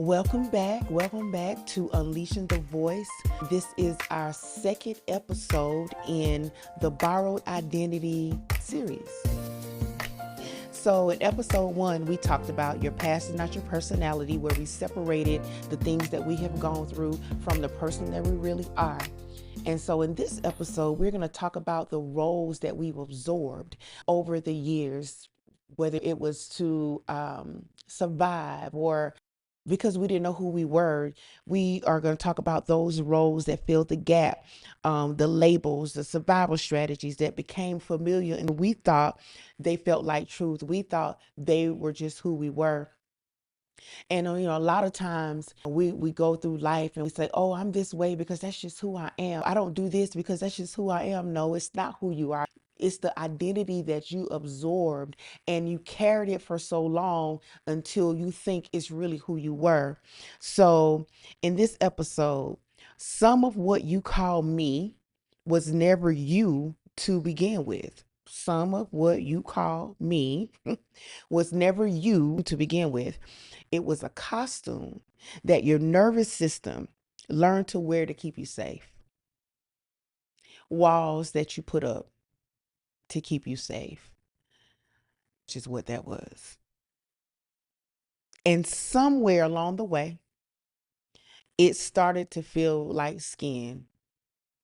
Welcome back. Welcome back to Unleashing the Voice. This is our second episode in the Borrowed Identity series. So, in episode one, we talked about your past is not your personality, where we separated the things that we have gone through from the person that we really are. And so, in this episode, we're going to talk about the roles that we've absorbed over the years, whether it was to survive or because we didn't know who we were. We are going to talk about those roles that filled the gap, the labels, the survival strategies that became familiar, and we thought they felt like truth. We thought they were just who we were. And a lot of times we go through life and we say, "Oh, I'm this way because that's just who I am. I don't do this because that's just who I am." No, it's not who you are. It's the identity that you absorbed and you carried it for so long until you think it's really who you were. So, in this episode, some of what you call me was never you to begin with. Some of what you call me was never you to begin with. It was a costume that your nervous system learned to wear to keep you safe. Walls that you put up to keep you safe, which is what that was. And somewhere along the way, it started to feel like skin.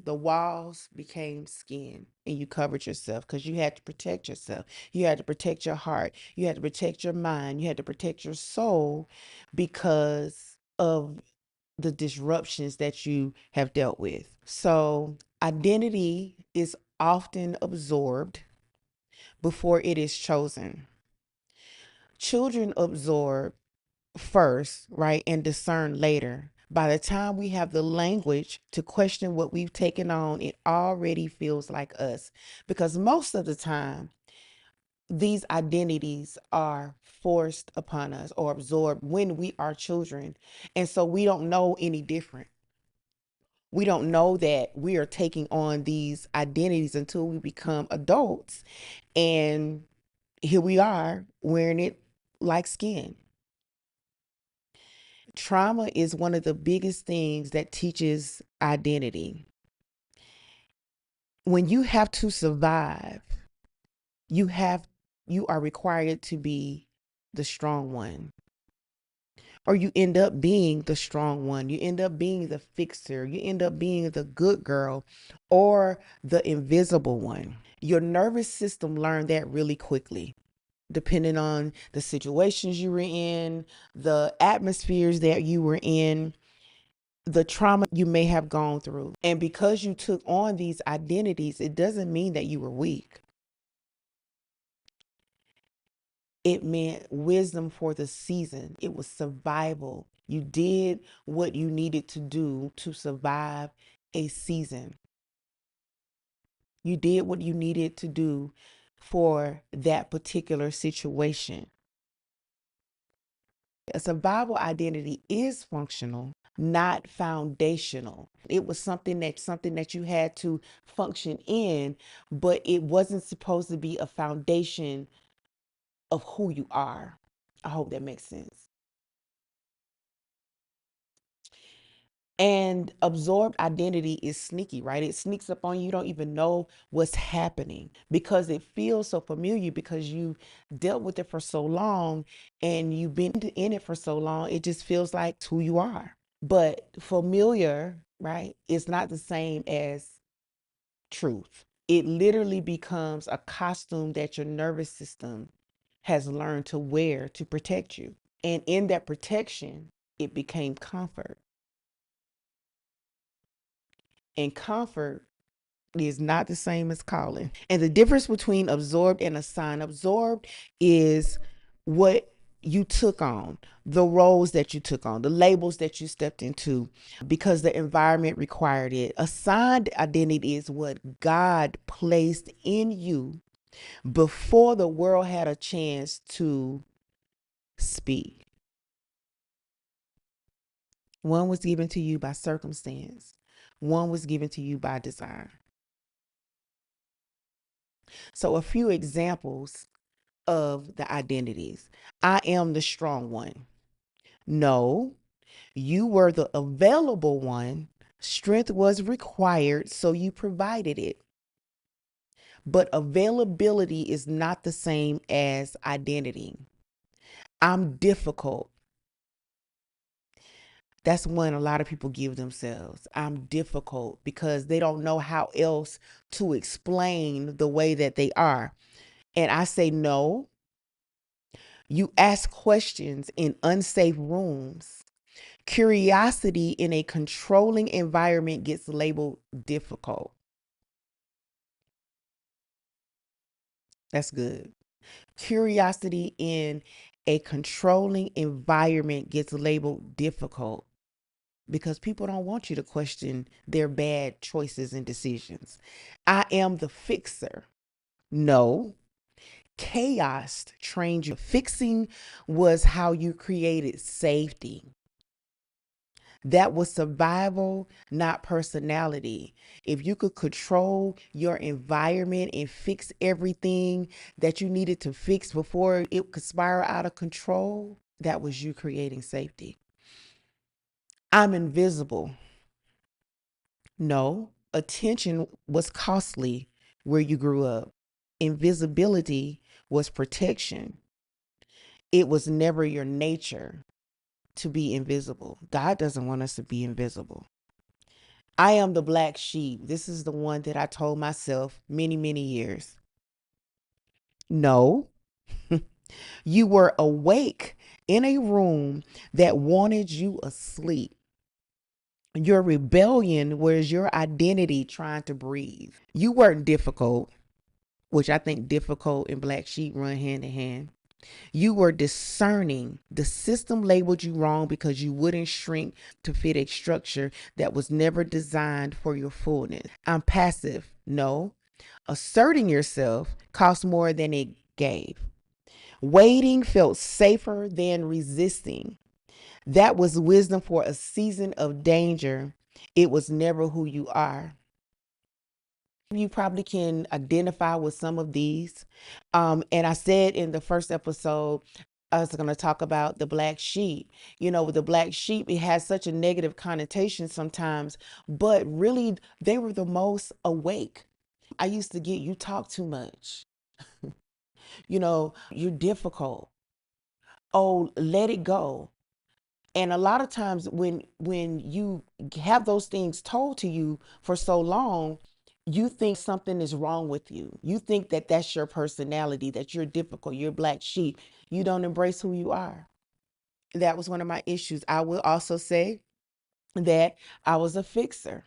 The walls became skin and you covered yourself because you had to protect yourself. You had to protect your heart. You had to protect your mind. You had to protect your soul because of the disruptions that you have dealt with. So, identity is often absorbed before it is chosen. Children absorb first, right, and discern later. By the time we have the language to question what we've taken on, it already feels like us. Because most of the time, these identities are forced upon us or absorbed when we are children. And so we don't know any different. We don't know that we are taking on these identities until we become adults. And here we are wearing it like skin. Trauma is one of the biggest things that teaches identity. When you have to survive, you have you are required to be the strong one. Or you end up being the strong one. You end up being the fixer. You end up being the good girl or the invisible one. Your nervous system learned that really quickly, depending on the situations you were in, the atmospheres that you were in, the trauma you may have gone through. And because you took on these identities, it doesn't mean that you were weak. It meant wisdom for the season. It was survival. You did what you needed to do to survive a season. You did what you needed to do for that particular situation. A survival identity is functional, not foundational. It was something that you had to function in, but it wasn't supposed to be a foundation of who you are. I hope that makes sense. And absorbed identity is sneaky, right? It sneaks up on you. You don't even know what's happening because it feels so familiar because you dealt with it for so long and you've been in it for so long. It just feels like it's who you are. But familiar, right, is not the same as truth. It literally becomes a costume that your nervous system has learned to wear to protect you. And in that protection, it became comfort. And comfort is not the same as calling. And the difference between absorbed and assigned, absorbed is what you took on, the roles that you took on, the labels that you stepped into because the environment required it. Assigned identity is what God placed in you before the world had a chance to speak. One was given to you by circumstance, one was given to you by design. So, a few examples of the identities. I am the strong one. No, You were the available one. Strength was required, so you provided it. But availability is not the same as identity. I'm difficult. That's one a lot of people give themselves. I'm difficult because they don't know how else to explain the way that they are. And I say, no, you ask questions in unsafe rooms. Curiosity in a controlling environment gets labeled difficult. That's good. Curiosity in a controlling environment gets labeled difficult because people don't want you to question their bad choices and decisions. I am the fixer. No, chaos trained you. Fixing was how you created safety. That was survival, not personality. If you could control your environment and fix everything that you needed to fix before it could spiral out of control, that was you creating safety. I'm invisible. No, attention was costly where you grew up. Invisibility was protection. It was never your nature to be invisible. God doesn't want us to be invisible. I am the black sheep. This is the one that I told myself many, many years. No, you were awake in a room that wanted you asleep. Your rebellion was your identity trying to breathe. You weren't difficult, which I think difficult and black sheep run hand in hand. You were discerning. The system labeled you wrong because you wouldn't shrink to fit a structure that was never designed for your fullness. I'm passive. No. Asserting yourself cost more than it gave. Waiting felt safer than resisting. That was wisdom for a season of danger. It was never who you are. You probably can identify with some of these. And I said in the first episode, I was going to talk about the black sheep. You know, with the black sheep, it has such a negative connotation sometimes, but really, they were the most awake. I used to get, you talk too much. You're difficult. Oh, let it go. And a lot of times when you have those things told to you for so long, you think something is wrong with you. You think that that's your personality, that you're difficult, you're black sheep. You don't embrace who you are. That was one of my issues. I will also say that I was a fixer.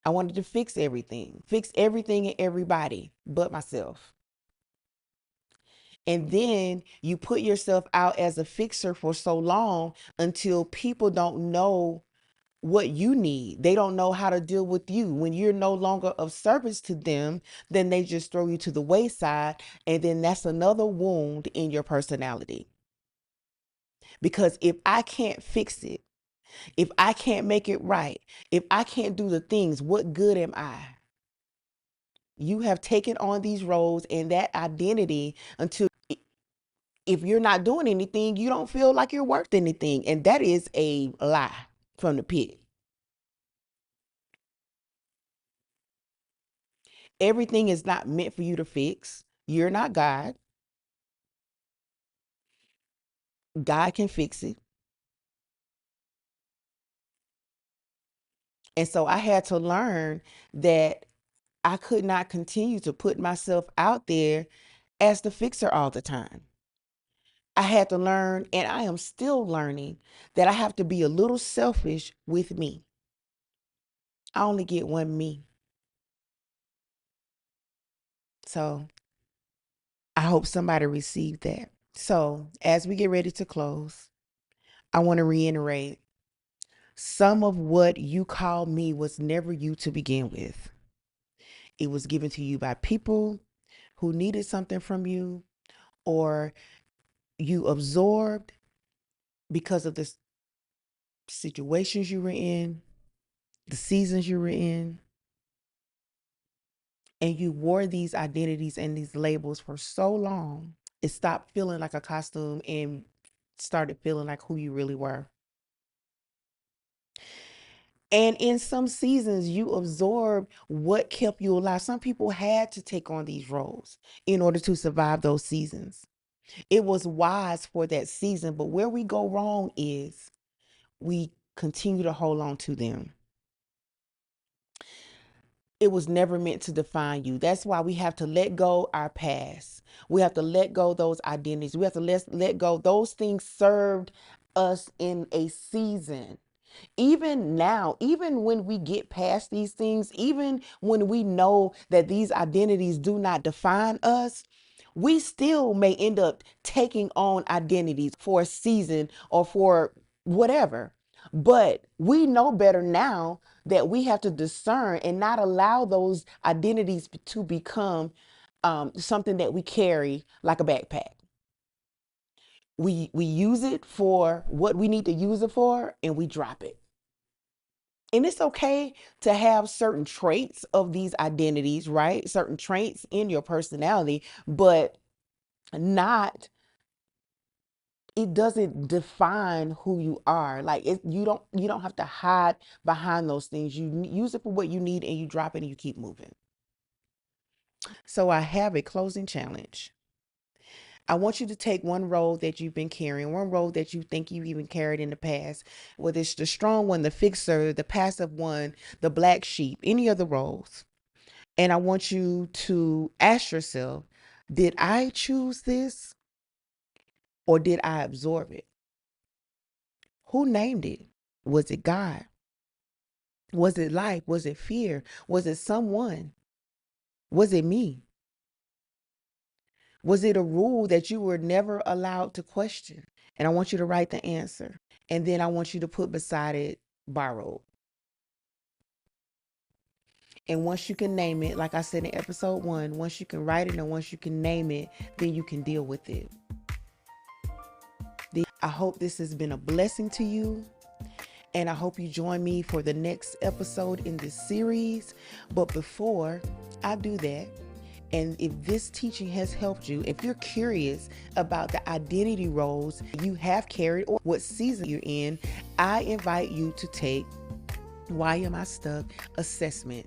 I wanted to fix everything and everybody but myself. And then you put yourself out as a fixer for so long until people don't know what you need. They don't know how to deal with you. When you're no longer of service to them, then they just throw you to the wayside. And then that's another wound in your personality. Because if I can't fix it, if I can't make it right, if I can't do the things, what good am I? You have taken on these roles and that identity until if you're not doing anything, you don't feel like you're worth anything. And that is a lie from the pit. Everything is not meant for you to fix. You're not God. God can fix it. And so I had to learn that I could not continue to put myself out there as the fixer all the time. I had to learn, and I am still learning, that I have to be a little selfish with me. I only get one me. So I hope somebody received that. So as we get ready to close, I want to reiterate some of what you call me was never you to begin with. It was given to you by people who needed something from you, or you absorbed because of the situations you were in, the seasons you were in, and you wore these identities and these labels for so long, it stopped feeling like a costume and started feeling like who you really were. And in some seasons, you absorbed what kept you alive. Some people had to take on these roles in order to survive those seasons. It was wise for that season, but where we go wrong is we continue to hold on to them. It was never meant to define you. That's why we have to let go our past. We have to let go those identities. We have to let go those things served us in a season. Even now, even when we get past these things, even when we know that these identities do not define us, we still may end up taking on identities for a season or for whatever. But we know better now that we have to discern and not allow those identities to become something that we carry like a backpack. We use it for what we need to use it for, and we drop it. And it's okay to have certain traits of these identities, right? Certain traits in your personality, but not, it doesn't define who you are. Like you don't have to hide behind those things. You use it for what you need, and you drop it and you keep moving. So I have a closing challenge. I want you to take one role that you've been carrying, one role that you think you've even carried in the past, whether it's the strong one, the fixer, the passive one, the black sheep, any of the roles. And I want you to ask yourself, did I choose this or did I absorb it? Who named it? Was it God? Was it life? Was it fear? Was it someone? Was it me? Was it a rule that you were never allowed to question? And I want you to write the answer. And then I want you to put beside it borrowed. And once you can name it, like I said in episode 1, once you can write it and once you can name it, then you can deal with it. I hope this has been a blessing to you. And I hope you join me for the next episode in this series. But before I do that, and if this teaching has helped you, if you're curious about the identity roles you have carried or what season you're in, I invite you to take Why Am I Stuck assessment.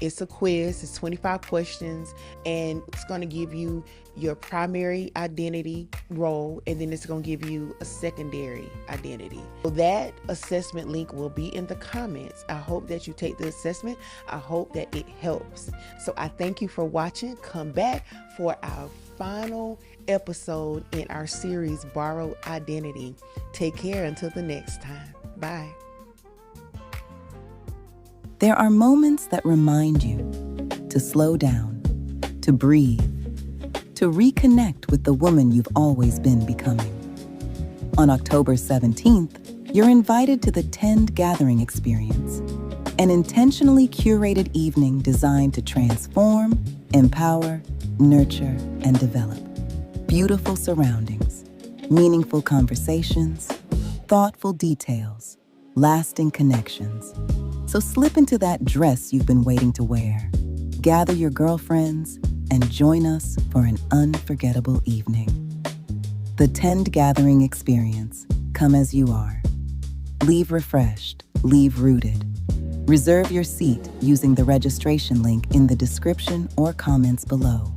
It's a quiz, it's 25 questions, and it's going to give you your primary identity role, and then it's going to give you a secondary identity. So that assessment link will be in the comments. I hope that you take the assessment. I hope that it helps. So I thank you for watching. Come back for our final episode in our series, Borrowed Identity. Take care until the next time. Bye. There are moments that remind you to slow down, to breathe, to reconnect with the woman you've always been becoming. On October 17th, you're invited to the Tend Gathering Experience, an intentionally curated evening designed to transform, empower, nurture, and develop. Beautiful surroundings, meaningful conversations, thoughtful details, lasting connections. So slip into that dress you've been waiting to wear. Gather your girlfriends and join us for an unforgettable evening. The Tend Gathering Experience. Come as you are. Leave refreshed. Leave rooted. Reserve your seat using the registration link in the description or comments below.